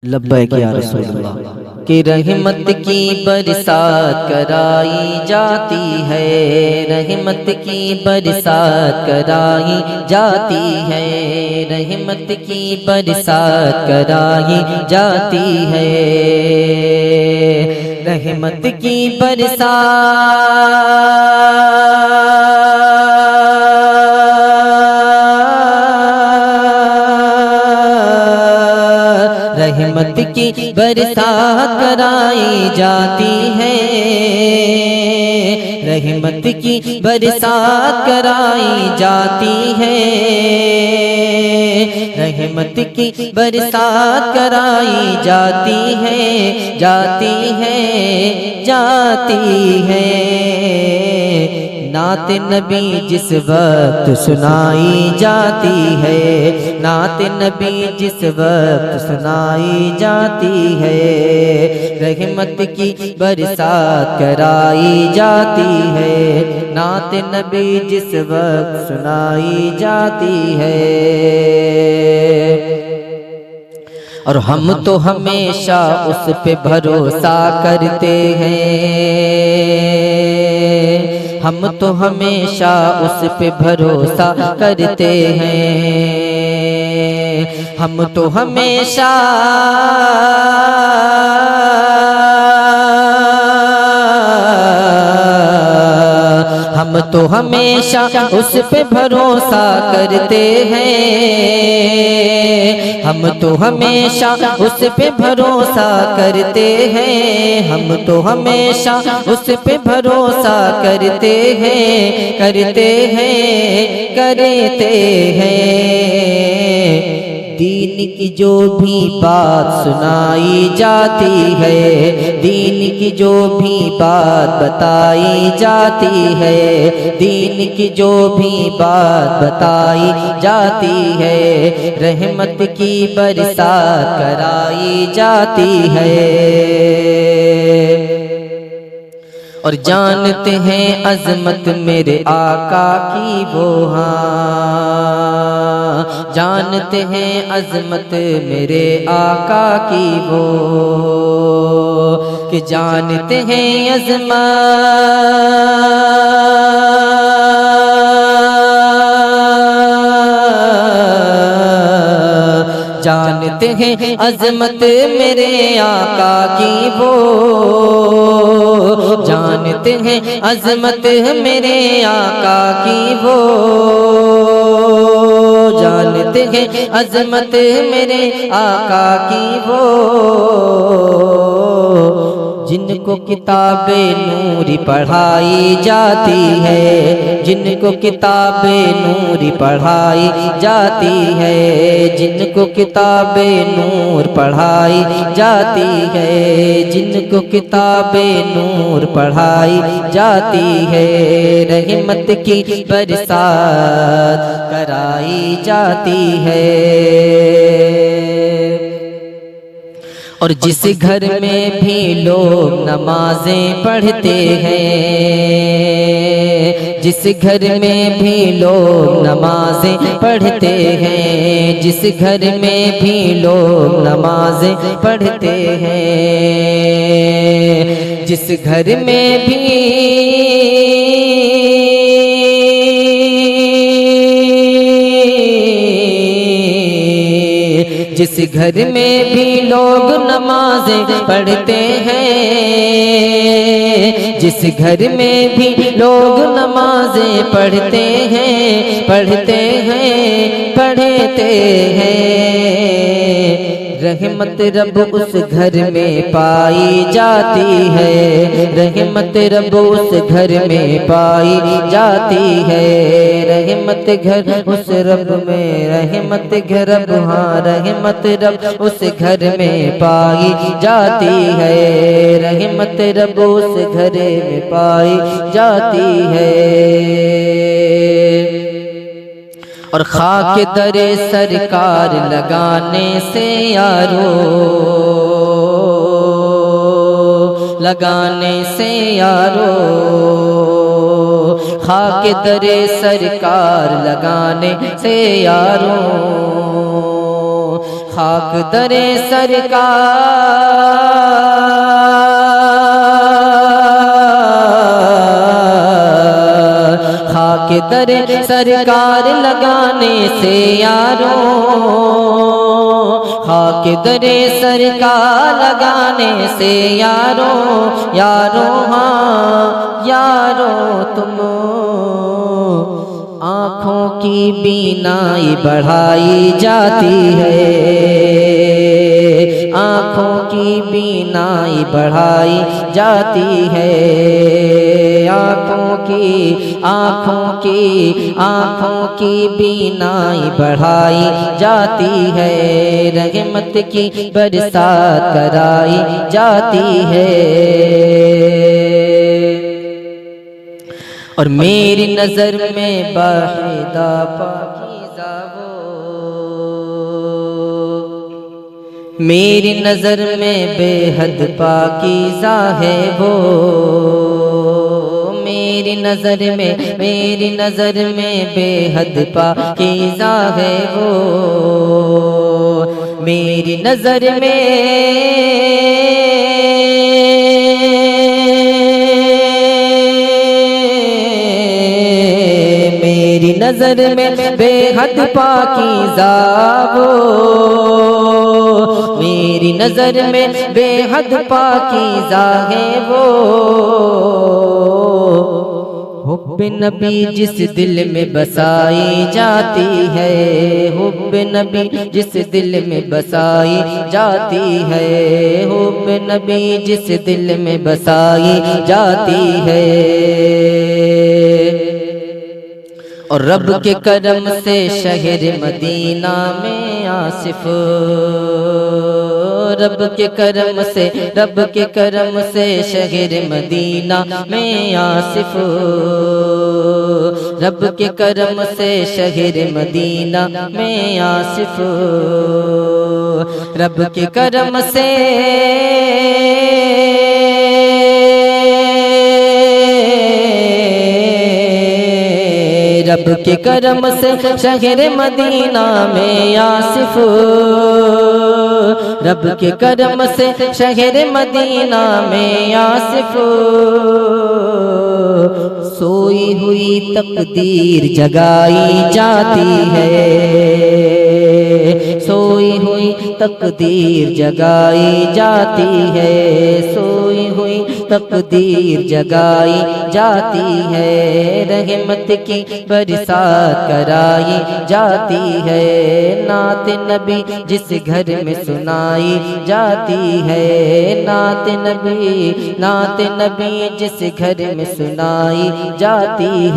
लब्बैक या रसूलल्लाह। कि रहमत की बरसात कराई जाती है, रहमत की बरसात कराई जाती है, रहमत की बरसात कराई जाती है, रहमत की रहमत की बरसात कराई जाती है, रहमत की बरसात कराई जाती है, रहमत की बरसात कराई जाती है, जाती है, जाती है। नात नबी जिस वक्त सुनाई जाती है, नात नबी जिस वक्त सुनाई जाती है, रहमत की बरसात कराई जाती है, नात नबी जिस वक्त सुनाई जाती है। और हम तो हमेशा उस पे भरोसा करते हैं, हम तो हमेशा उस पे भरोसा करते हैं, हम तो हमेशा हम तो हमेशा उस पे भरोसा करते हैं, हम तो हमेशा उस पे भरोसा करते हैं, हम तो हमेशा उस पे भरोसा करते हैं, करते हैं, करते हैं। दीन की जो भी बात सुनाई जाती है, दीन की जो भी बात बताई जाती है, दीन की जो भी बात बताई जाती है, रहमत की बरसात कराई जाती है। और जानते हैं अज़मत मेरे आका की वो, हाँ जानते हैं अज़मत मेरे आका की वो, कि जानते हैं जानते हैं अज़मत मेरे आका की वो, जानते हैं अज़मत मेरे आका की वो, जानते हैं अज़मत मेरे आका की वो, जिनको किताबे नूरी पढ़ाई जाती है, जिनको किताबे नूरी पढ़ाई जाती है, जिनको किताबे नूर पढ़ाई जाती है, जिनको किताबे नूर पढ़ाई जाती है, रहमत की बरसात कराई जाती है। और जिस घर में भी लोग नमाजें पढ़ते हैं, जिस घर में भी लोग नमाजें पढ़ते हैं, जिस घर में भी लोग नमाजें पढ़ते हैं, जिस घर में भी जिस घर में भी लोग नमाज़ें पढ़ते हैं, जिस घर में भी लोग नमाज़ें पढ़ते हैं, पढ़ते हैं, पढ़ते हैं, रहमत रब उस घर में पाई जाती है, रहमत रब उस घर में पाई जाती है, रहमत घर उस रब में, रहमत घर रब, हाँ रहमत रब उस घर में पाई जाती है, रहमत रब उस घर में पाई जाती है। और खाक दरे सरकार लगाने से यारो, लगाने से यारो, खाक दरे सरकार लगाने से यारो, खाक दरे सरकार, खाक दरे सरकार लगाने से यारों, खाक दरे सरकार लगाने से यारों, यारों हाँ यारों तुम आँखों की बीनाई बढ़ाई जाती है, आँखों की बीनाई बढ़ाई जाती है, आँखों की बीनाई बढ़ाई जाती है, रहमत की बरसात कराई जाती है। और मेरी नजर में बाहिदा पाकीज़ा वो, मेरी नजर में बेहद पाकीज़ा है वो, मेरी नजर में बेहद पाकीज़ा है वो, मेरी नजर में बेहद पाकीज़ा वो, मेरी नजर में बेहद पाकीज़ा है वो, हुब्बे नबी जिस दिल में बसाई जाती है, हुब्बे नबी जिस दिल में बसाई जाती है, हुब्बे नबी जिस दिल में बसाई जाती है। और रब के करम से शहर मदीना में आसिफ, रब के करम से शहर मदीना में आसिफ, रब के करम से शहर मदीना में आसिफ, रब के करम से रब के करम से शहर मदीना में आसिफ, रब के करम से शहर मदीना में आसिफ, सोई हुई तकदीर जगाई जाती है, सोई हुई तकदीर जगाई जाती है, सोई हुई तकदीर जगाई जाती है, रहमत की बरसात कराई जाती है, नात नबी जिस घर में सुनाई जाती है, नात नबी जिस घर में सुनाई जाती है।